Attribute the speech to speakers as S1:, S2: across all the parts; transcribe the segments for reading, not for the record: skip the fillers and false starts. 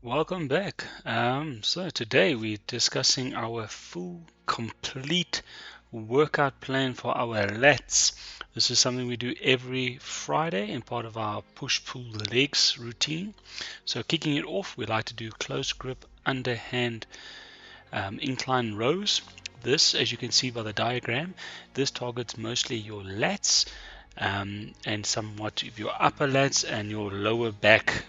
S1: Welcome back. So today we're discussing our full, complete workout plan for our lats. This is something we do every Friday in part of our push-pull legs routine. So kicking it off, we like to do close grip underhand incline rows. This, as you can see by the diagram, this targets mostly your lats and somewhat of your upper lats and your lower back.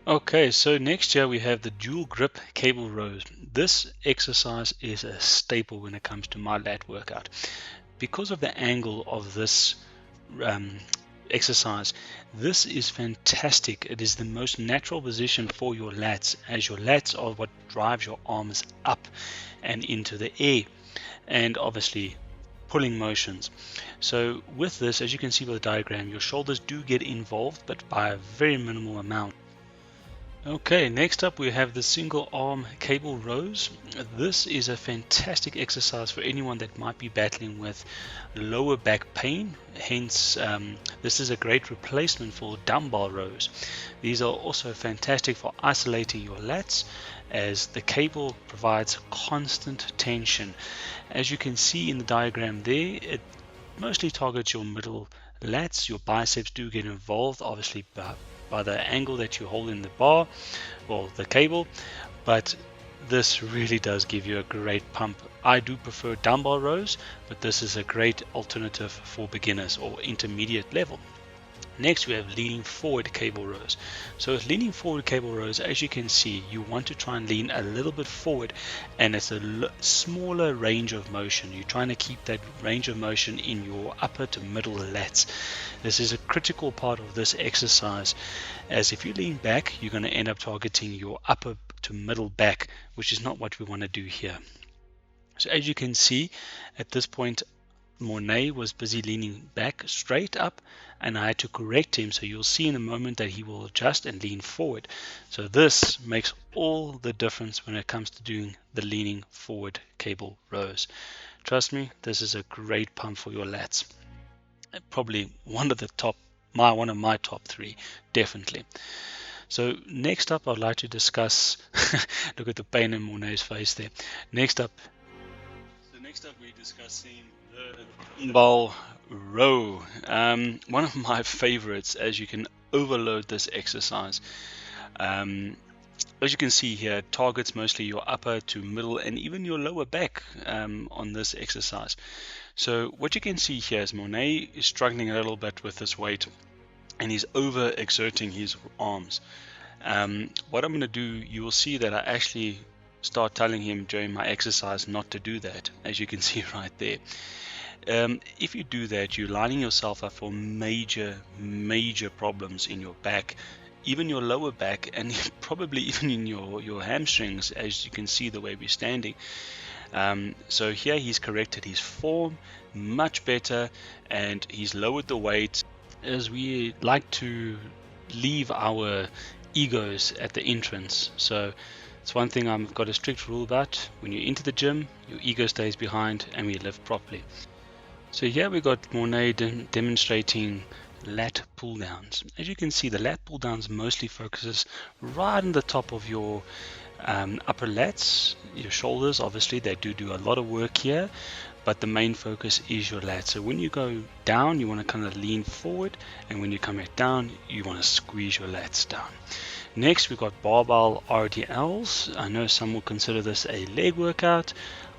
S1: Okay, so next here we have the dual grip cable rows. This exercise is a staple when it comes to my lat workout. Because of the angle of this exercise, this is fantastic. It is the most natural position for your lats, as your lats are what drives your arms up and into the air, and obviously pulling motions. So with this, as you can see by the diagram, your shoulders do get involved, but by a very minimal amount. Okay, next up we have the single arm cable rows. This is a fantastic exercise for anyone that might be battling with lower back pain. Hence, this is a great replacement for dumbbell rows. These are also fantastic for isolating your lats, as the cable provides constant tension. As you can see in the diagram there, it mostly targets your middle lats. Your biceps do get involved, obviously by the angle that you hold in the bar or the cable, but this really does give you a great pump. I do prefer dumbbell rows, but this is a great alternative for beginners or intermediate level. Next we have leaning forward cable rows. So with leaning forward cable rows, as you can see, you want to try and lean a little bit forward, and it's a smaller range of motion. You're trying to keep that range of motion in your upper to middle lats. This is a critical part of this exercise, as if you lean back, you're going to end up targeting your upper to middle back, which is not what we want to do here. So as you can see, at this point Mornay was busy leaning back straight up, and I had to correct him, so you'll see in a moment that he will adjust and lean forward. So this makes all the difference when it comes to doing the leaning forward cable rows. Trust me, this is a great pump for your lats. Probably one of my top three, definitely. So next up I'd like to discuss look at the pain in Mornay's face there. Next up we're discussing the dumbbell row. One of my favorites, as you can overload this exercise. As you can see here, it targets mostly your upper to middle and even your lower back on this exercise. So what you can see here is Mornay is struggling a little bit with this weight, and he's over exerting his arms. What I'm going to do, you will see that I actually start telling him during my exercise not to do that, as you can see right there. If you do that, you're lining yourself up for major problems in your back, even your lower back, and probably even in your hamstrings, as you can see the way we're standing. So here he's corrected his form much better, and he's lowered the weight, as we like to leave our egos at the entrance. So it's one thing I've got a strict rule about: when you enter the gym, your ego stays behind and we live properly. So here we got Mornay demonstrating lat pull downs. As you can see, the lat pull downs mostly focuses right on the top of your upper lats, your shoulders. Obviously they do a lot of work here, but the main focus is your lats. So when you go down, you want to kind of lean forward, and when you come back down, you want to squeeze your lats down. Next, we've got barbell RDLs. I know some will consider this a leg workout.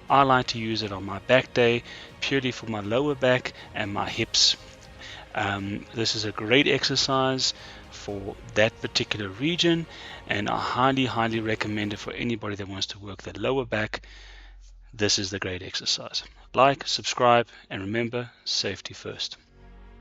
S1: I like to use it on my back day, purely for my lower back and my hips. This is a great exercise for that particular region, and I highly recommend it for anybody that wants to work the lower back. This is the great exercise. Like, subscribe, and remember, safety first.